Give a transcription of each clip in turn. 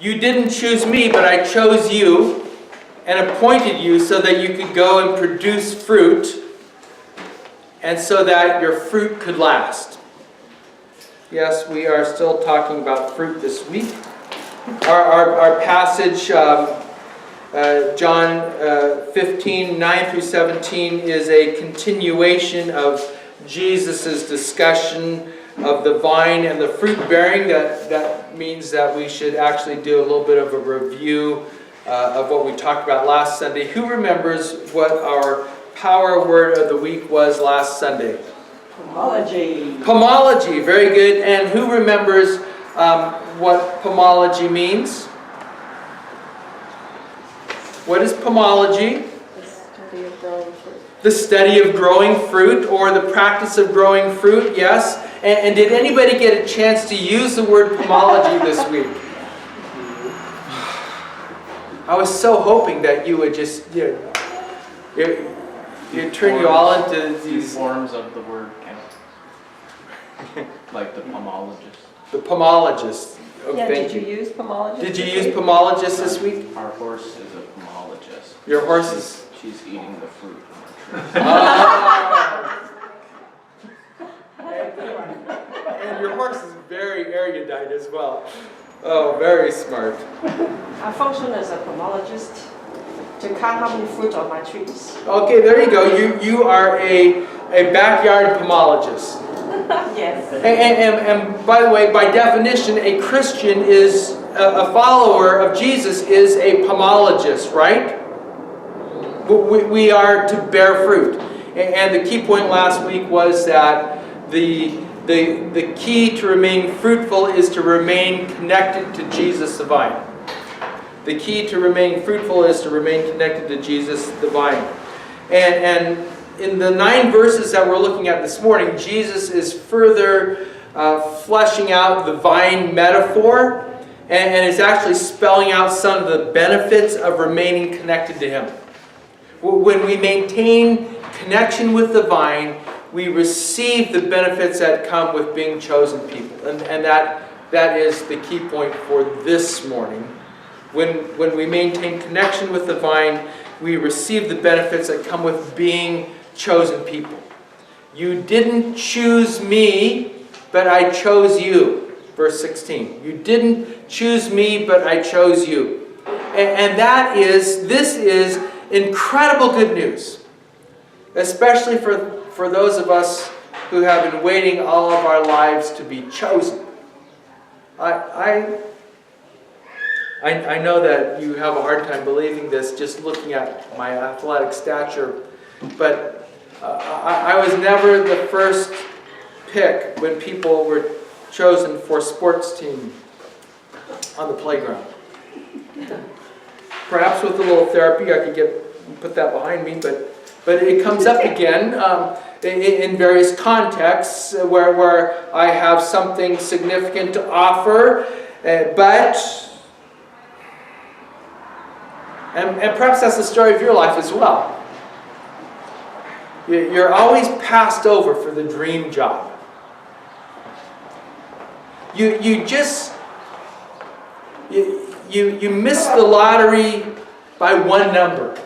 You didn't choose me, but I chose you and appointed you so that you could go and produce fruit, and so that your fruit could last. Yes, we are still talking about fruit this week. Our passage, John 15, 9 through 17, is a continuation of Jesus' discussion of the vine and the fruit bearing. That means that we should actually do a little bit of a review of what we talked about last Sunday. Who remembers what our power word of the week was last Sunday? Pomology. Pomology, very good. And who remembers what pomology means? What is pomology? The study of growing fruit. The study of growing fruit, or the practice of growing fruit, yes. And did anybody get a chance to use the word pomology this week? I was so hoping that you would just, you turn you all into these forms of the word count. Like the pomologist. The pomologist. Oh, Yeah, thank did you use pomologist? Did you use pomologist this week? Our horse is a pomologist. Your horse is... She's eating the fruit in the tree. And your horse is very erudite as well. Oh, very smart. I function as a pomologist to count how many fruit on my trees. Okay, there you go. You are a backyard pomologist. Yes. And by the way, by definition, a Christian is a follower of Jesus is a pomologist, right? We are to bear fruit. And the key point last week was that the key to remaining fruitful is to remain connected to Jesus the vine. The key to remaining fruitful is to remain connected to Jesus the vine. And in the 9 verses that we're looking at this morning, Jesus is further fleshing out the vine metaphor, and is actually spelling out some of the benefits of remaining connected to Him. When we maintain connection with the vine, we receive the benefits that come with being chosen people. And that is the key point for this morning. When we maintain connection with the vine, we receive the benefits that come with being chosen people. You didn't choose me, but I chose you. Verse 16. You didn't choose me, but I chose you. And this is incredible good news. Especially for those of us who have been waiting all of our lives to be chosen. I know that you have a hard time believing this just looking at my athletic stature, but I was never the first pick when people were chosen for sports team on the playground. Perhaps with a little therapy I could put that behind me, but it comes up again in various contexts where I have something significant to offer, and perhaps that's the story of your life as well. You're always passed over for the dream job. You miss the lottery by one number.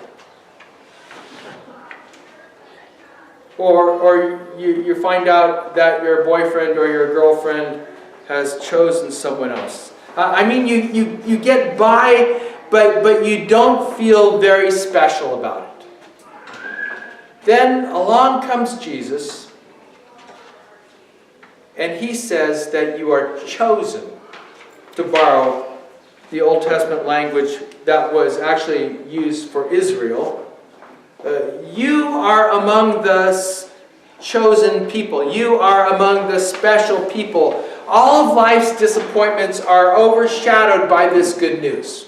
Or you find out that your boyfriend or your girlfriend has chosen someone else. I mean, you get by, but you don't feel very special about it. Then along comes Jesus, and He says that you are chosen, to borrow the Old Testament language that was actually used for Israel. You are among the chosen people. You are among the special people. All of life's disappointments are overshadowed by this good news.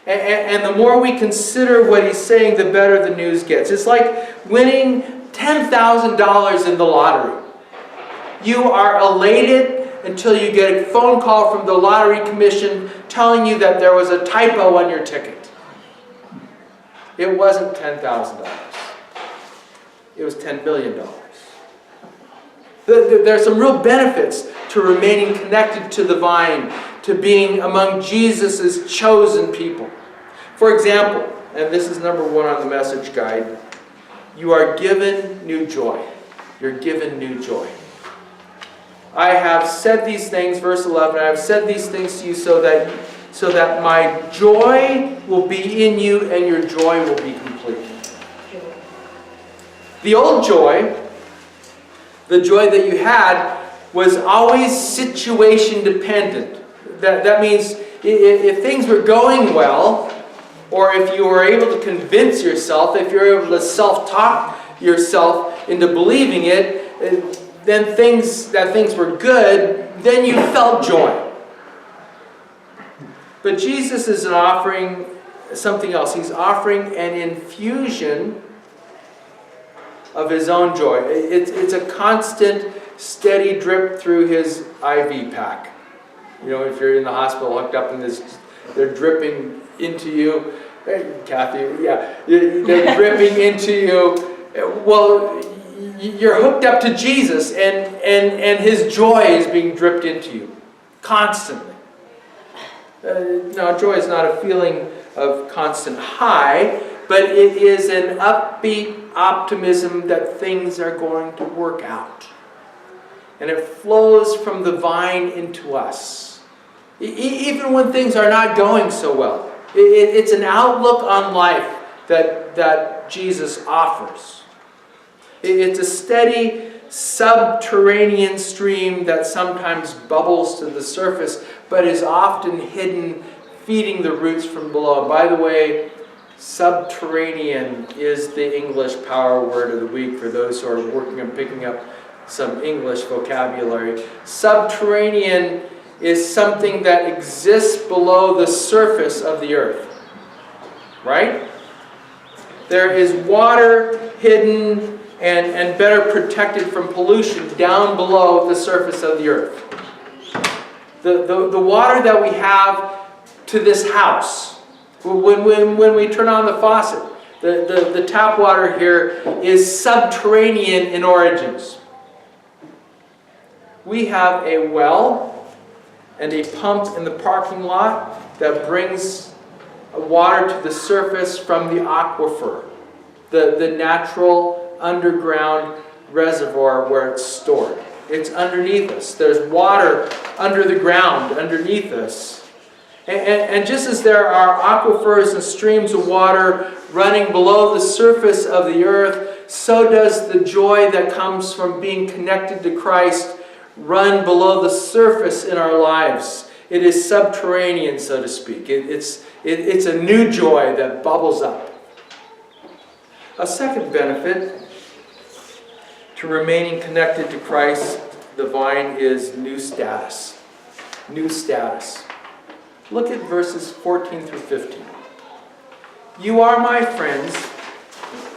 And the more we consider what He's saying, the better the news gets. It's like winning $10,000 in the lottery. You are elated until you get a phone call from the lottery commission telling you that there was a typo on your ticket. It wasn't $10,000. It was $10 billion. There are some real benefits to remaining connected to the vine, to being among Jesus' chosen people. For example, and this is number 1 on the message guide, you are given new joy. You're given new joy. I have said these things, verse 11, I have said these things to you so that my joy will be in you and your joy will be complete. The old joy, the joy that you had, was always situation dependent. That means if things were going well, or if you were able to convince yourself, if you were able to self-talk yourself into believing it, then things were good, then you felt joy. But Jesus is offering something else. He's offering an infusion of His own joy. It's a constant, steady drip through His IV pack. You know, if you're in the hospital hooked up in this, they're dripping into you. Hey, Kathy, yeah, they're dripping into you. Well, you're hooked up to Jesus, and His joy is being dripped into you constantly. Now, joy is not a feeling of constant high, but it is an upbeat optimism that things are going to work out. And it flows from the vine into us. Even when things are not going so well. It's an outlook on life that Jesus offers. It's a steady subterranean stream that sometimes bubbles to the surface, but is often hidden, feeding the roots from below. By the way, subterranean is the English power word of the week for those who are working on picking up some English vocabulary. Subterranean is something that exists below the surface of the earth. Right? There is water hidden and better protected from pollution down below the surface of the earth. The water that we have to this house, when we turn on the faucet, the tap water here is subterranean in origins. We have a well and a pump in the parking lot that brings water to the surface from the aquifer, the natural underground reservoir where it's stored. It's underneath us. There's water under the ground underneath us. And just as there are aquifers and streams of water running below the surface of the earth, so does the joy that comes from being connected to Christ run below the surface in our lives. It is subterranean, so to speak. It's a new joy that bubbles up. A second benefit to remaining connected to Christ, the vine, is new status. New status. Look at verses 14 through 15. You are my friends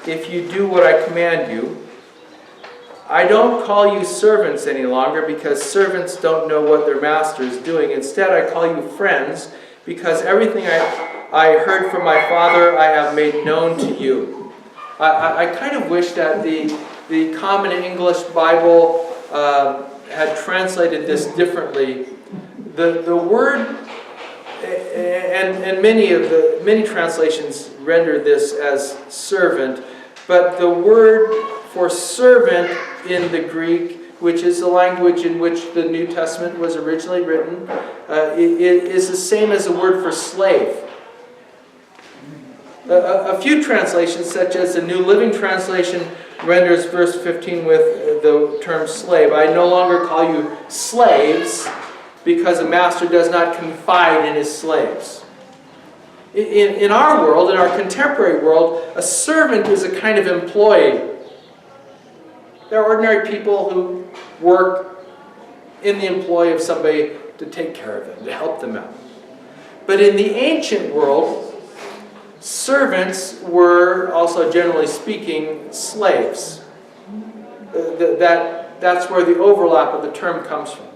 if you do what I command you. I don't call you servants any longer because servants don't know what their master is doing. Instead, I call you friends because everything I heard from my Father I have made known to you. I kind of wish that the Common English Bible had translated this differently. The word, and many translations render this as servant, but the word for servant in the Greek, which is the language in which the New Testament was originally written, it is the same as the word for slave. A few translations, such as the New Living Translation, renders verse 15 with the term slave. I no longer call you slaves because a master does not confide in his slaves. In our world, in our contemporary world, a servant is a kind of employee. They're ordinary people who work in the employ of somebody to take care of them, to help them out. But in the ancient world, servants were also, generally speaking, slaves. That's where the overlap of the term comes from.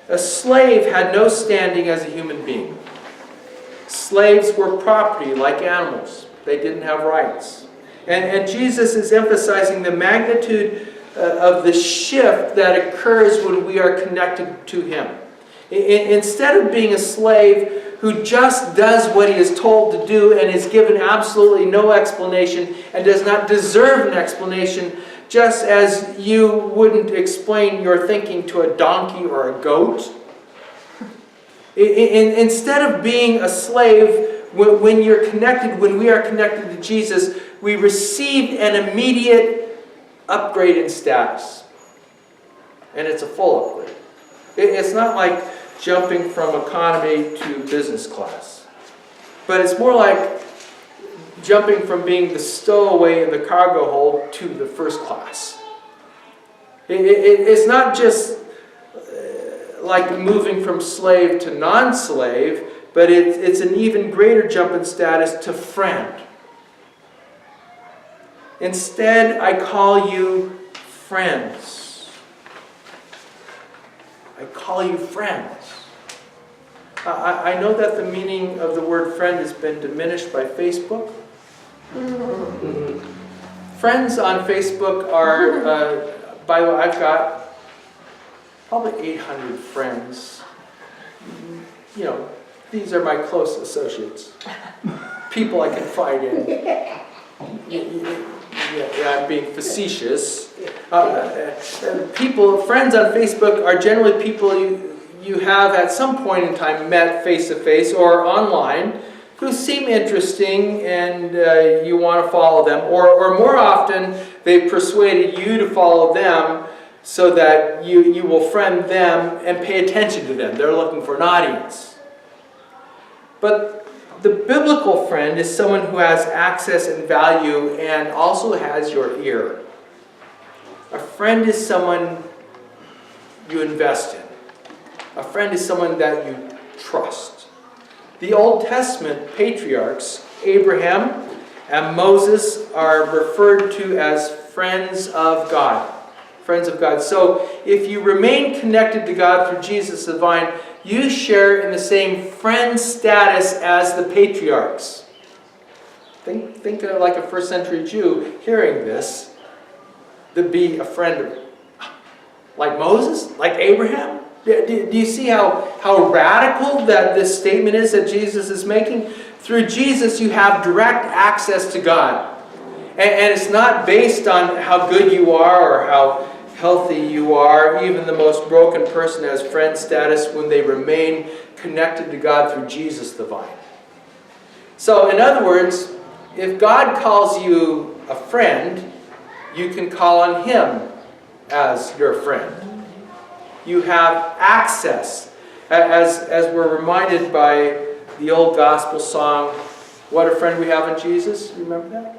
A slave had no standing as a human being. Slaves were property like animals. They didn't have rights. And Jesus is emphasizing the magnitude of the shift that occurs when we are connected to Him. Instead of being a slave who just does what he is told to do and is given absolutely no explanation and does not deserve an explanation, just as you wouldn't explain your thinking to a donkey or a goat. Instead of being a slave, when we are connected to Jesus, we receive an immediate upgrade in status. And it's a full upgrade. It's not like jumping from economy to business class. But it's more like jumping from being the stowaway in the cargo hold to the first class. It's not just like moving from slave to non-slave, but it's an even greater jump in status to friend. Instead, I call you friends. I call you friends. I know that the meaning of the word friend has been diminished by Facebook. Friends on Facebook are, by the way, I've got probably 800 friends. You know, these are my close associates. People I confide in. Yeah, I'm being facetious. Friends on Facebook are generally people you have at some point in time met face-to-face or online who seem interesting and you want to follow them. Or more often, they've persuaded you to follow them so that you will friend them and pay attention to them. They're looking for an audience. But the biblical friend is someone who has access and value and also has your ear. A friend is someone you invest in. A friend is someone that you trust. The Old Testament patriarchs, Abraham and Moses, are referred to as friends of God. Friends of God. So if you remain connected to God through Jesus the vine, you share in the same friend status as the patriarchs. Think of like a first century Jew hearing this, to be a friend of, like Moses, like Abraham. Do you see how radical that this statement is that Jesus is making? Through Jesus, you have direct access to God. And it's not based on how good you are or how healthy you are. Even the most broken person has friend status when they remain connected to God through Jesus the vine. So, in other words, if God calls you a friend, you can call on Him as your friend. You have access. As we're reminded by the old gospel song, "What a Friend We Have in Jesus." You remember that?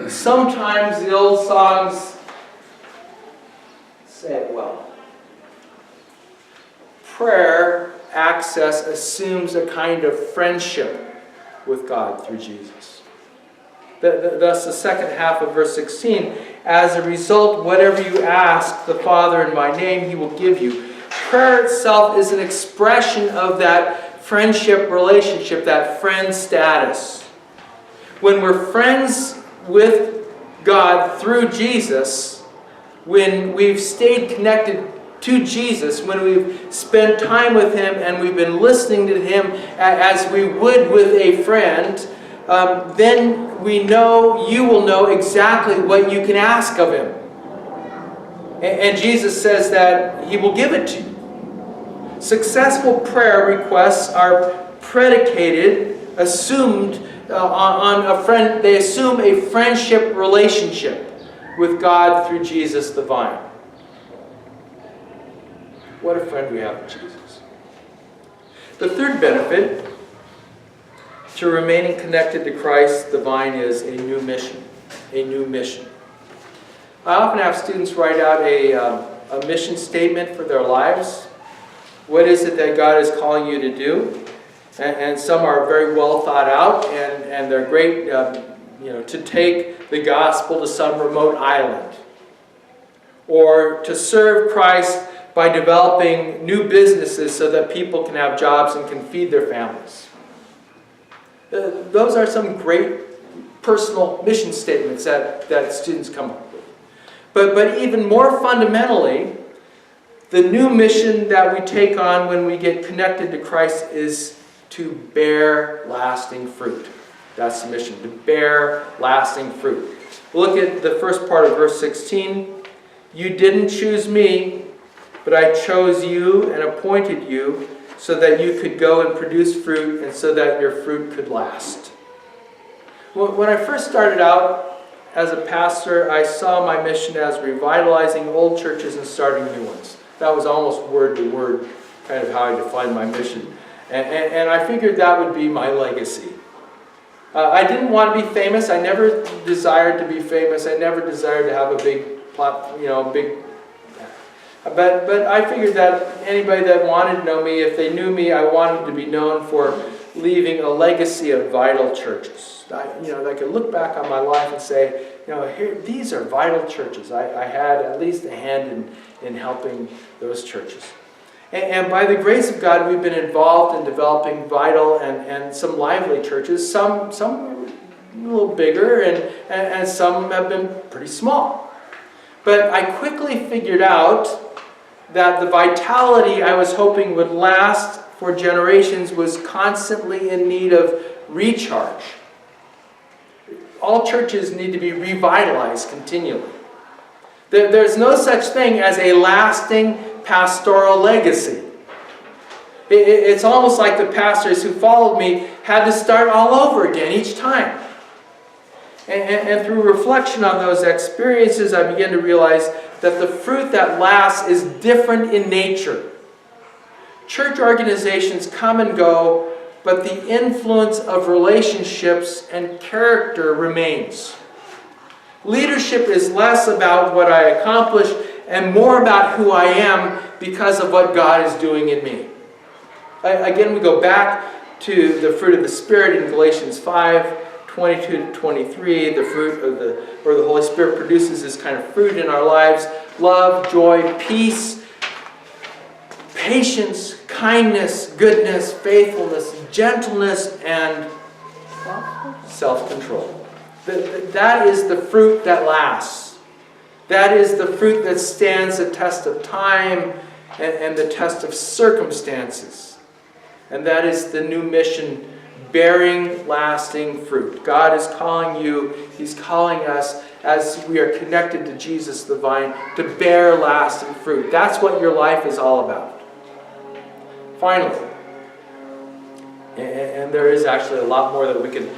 Sometimes the old songs say it well. Prayer access assumes a kind of friendship with God through Jesus. Thus the second half of verse 16, as a result, whatever you ask the Father in my name, He will give you. Prayer itself is an expression of that friendship relationship, that friend status. When we're friends with God through Jesus, when we've stayed connected to Jesus, when we've spent time with Him and we've been listening to Him as we would with a friend, then we know, you will know exactly what you can ask of Him. And Jesus says that He will give it to you. Successful prayer requests are predicated assumed on a friend. They assume a friendship relationship with God through Jesus the vine. What a friend we have in Jesus. The third benefit to remaining connected to Christ the vine is a new mission. A new mission. I often have students write out a mission statement for their lives. What is it that God is calling you to do? And some are very well thought out, and they're great, to take the gospel to some remote island, or to serve Christ by developing new businesses so that people can have jobs and can feed their families. Those are some great personal mission statements that students come up with. But even more fundamentally, the new mission that we take on when we get connected to Christ is to bear lasting fruit. That's the mission, to bear lasting fruit. Look at the first part of verse 16. You didn't choose me, but I chose you and appointed you so that you could go and produce fruit and so that your fruit could last. When I first started out as a pastor, I saw my mission as revitalizing old churches and starting new ones. That was almost word to word kind of how I defined my mission. And I figured that would be my legacy. I didn't want to be famous. I never desired to be famous. I never desired to have a big plot, But I figured that anybody that wanted to know me, if they knew me, I wanted to be known for leaving a legacy of vital churches. I could look back on my life and say, these are vital churches. I had at least a hand in helping those churches. And by the grace of God, we've been involved in developing vital and some lively churches. Some a little bigger, and some have been pretty small. But I quickly figured out that the vitality I was hoping would last for generations was constantly in need of recharge. All churches need to be revitalized continually. There's no such thing as a lasting pastoral legacy. It's almost like the pastors who followed me had to start all over again each time. And through reflection on those experiences, I began to realize that the fruit that lasts is different in nature. Church organizations come and go, but the influence of relationships and character remains. Leadership is less about what I accomplish and more about who I am because of what God is doing in me. Again, we go back to the fruit of the Spirit in Galatians 5:22-23. The fruit of the Holy Spirit produces this kind of fruit in our lives: love, joy, peace, patience, kindness, goodness, faithfulness, gentleness, and self-control. That is the fruit that lasts. That is the fruit that stands the test of time and the test of circumstances. And that is the new mission, bearing lasting fruit. God is calling you, He's calling us, as we are connected to Jesus the vine, to bear lasting fruit. That's what your life is all about. Finally, and there is actually a lot more that we can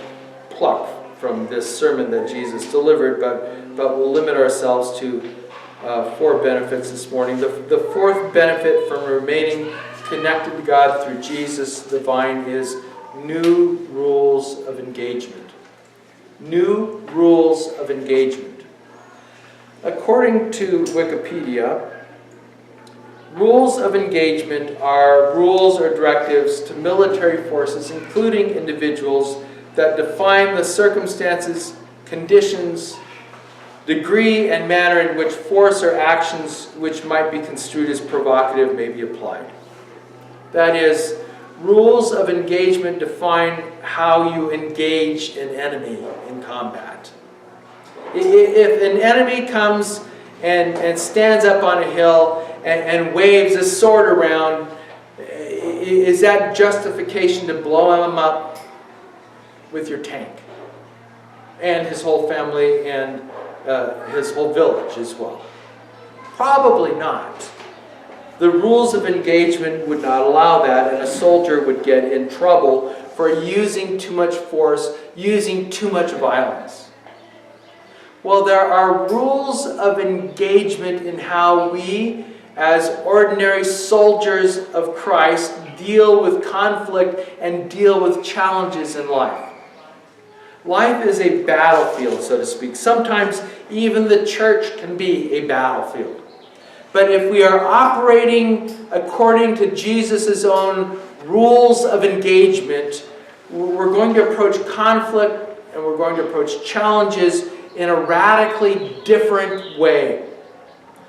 pluck from this sermon that Jesus delivered, but we'll limit ourselves to 4 benefits this morning. The fourth benefit from remaining connected to God through Jesus the vine is new rules of engagement. New rules of engagement. According to Wikipedia, rules of engagement are rules or directives to military forces, including individuals, that define the circumstances, conditions, degree, and manner in which force or actions which might be construed as provocative may be applied. That is, rules of engagement define how you engage an enemy in combat. If an enemy comes and stands up on a hill and waves a sword around, is that justification to blow him up with your tank and his whole family and his whole village as well? Probably not. The rules of engagement would not allow that, and a soldier would get in trouble for for using too much force, using too much violence? Well, there are rules of engagement in how we, as ordinary soldiers of Christ, deal with conflict and deal with challenges in life. Life is a battlefield, so to speak. Sometimes even the church can be a battlefield. But if we are operating according to Jesus' own rules of engagement, we're going to approach conflict and we're going to approach challenges in a radically different way.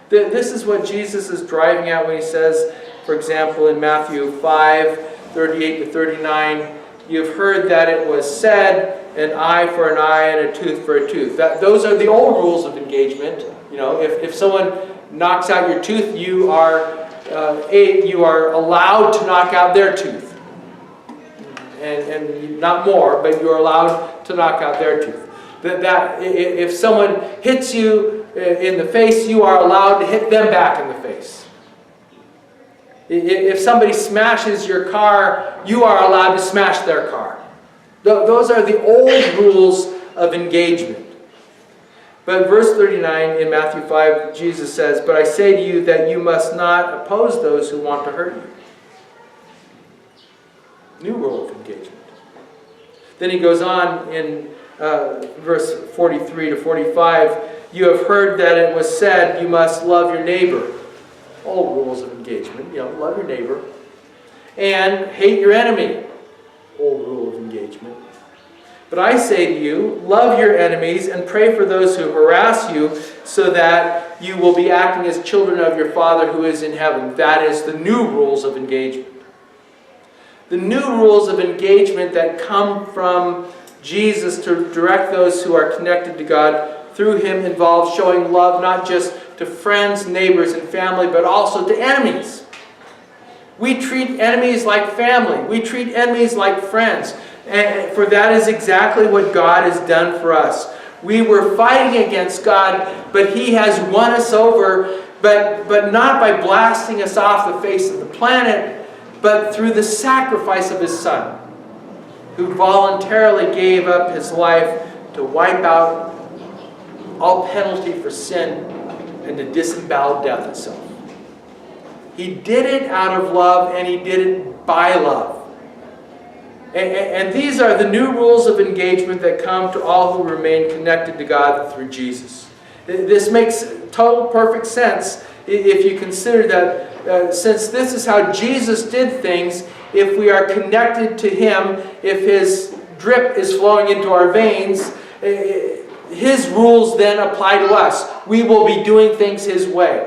This is what Jesus is driving at when he says, for example, in Matthew 5:38-39, "You've heard that it was said, an eye for an eye and a tooth for a tooth." Those are the old rules of engagement. You know, if someone knocks out your tooth, you are allowed to knock out their tooth. And not more, but you're allowed to knock out their tooth. If someone hits you in the face, you are allowed to hit them back in the face. If somebody smashes your car, you are allowed to smash their car. Those are the old rules of engagement. But verse 39 in Matthew 5, Jesus says, "But I say to you that you must not oppose those who want to hurt you." New rule of engagement. Then he goes on in verse 43-45, "You have heard that it was said, you must love your neighbor." All rules of engagement, love your neighbor. "And hate your enemy." Old rule of engagement. "But I say to you, love your enemies and pray for those who harass you, so that you will be acting as children of your Father who is in heaven." That is the new rules of engagement. The new rules of engagement that come from Jesus to direct those who are connected to God through Him involve showing love not just to friends, neighbors, and family, but also to enemies. We treat enemies like family. We treat enemies like friends. For that is exactly what God has done for us. We were fighting against God, but He has won us over, but not by blasting us off the face of the planet, but through the sacrifice of His Son, who voluntarily gave up His life to wipe out all penalty for sin and to disembowel death itself. He did it out of love, and He did it by love. And these are the new rules of engagement that come to all who remain connected to God through Jesus. This makes total perfect sense if you consider that since this is how Jesus did things, if we are connected to Him, if His drip is flowing into our veins, His rules then apply to us. We will be doing things His way.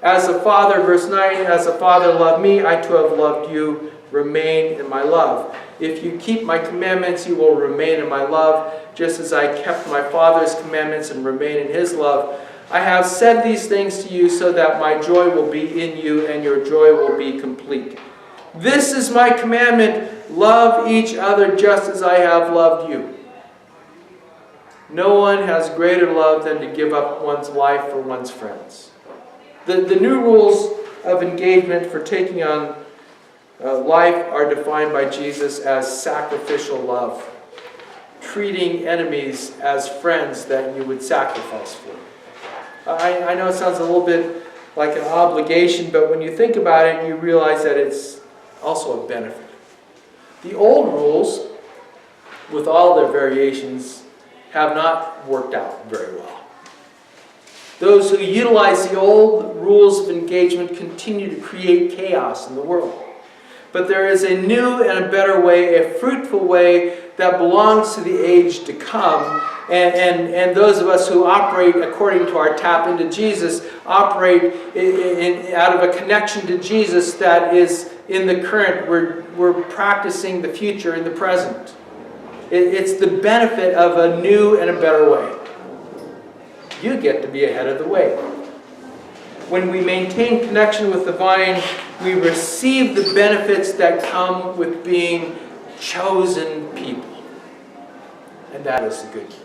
"As the Father," verse 9, "as the Father loved me, I too have loved you. Remain in my love. If you keep my commandments, you will remain in my love, just as I kept my Father's commandments and remain in His love. I have said these things to you so that my joy will be in you and your joy will be complete. This is my commandment, love each other just as I have loved you. No one has greater love than to give up one's life for one's friends." The new rules of engagement for taking on life are defined by Jesus as sacrificial love, treating enemies as friends that you would sacrifice for. I know it sounds a little bit like an obligation, but when you think about it, you realize that it's also a benefit. The old rules, with all their variations, have not worked out very well. Those who utilize the old rules of engagement continue to create chaos in the world. But there is a new and a better way, a fruitful way that belongs to the age to come. And those of us who operate according to our tap into Jesus operate out of a connection to Jesus that is in the current. We're practicing the future in the present. It's the benefit of a new and a better way. You get to be ahead of the way. When we maintain connection with the vine, we receive the benefits that come with being chosen people. And that is the good news.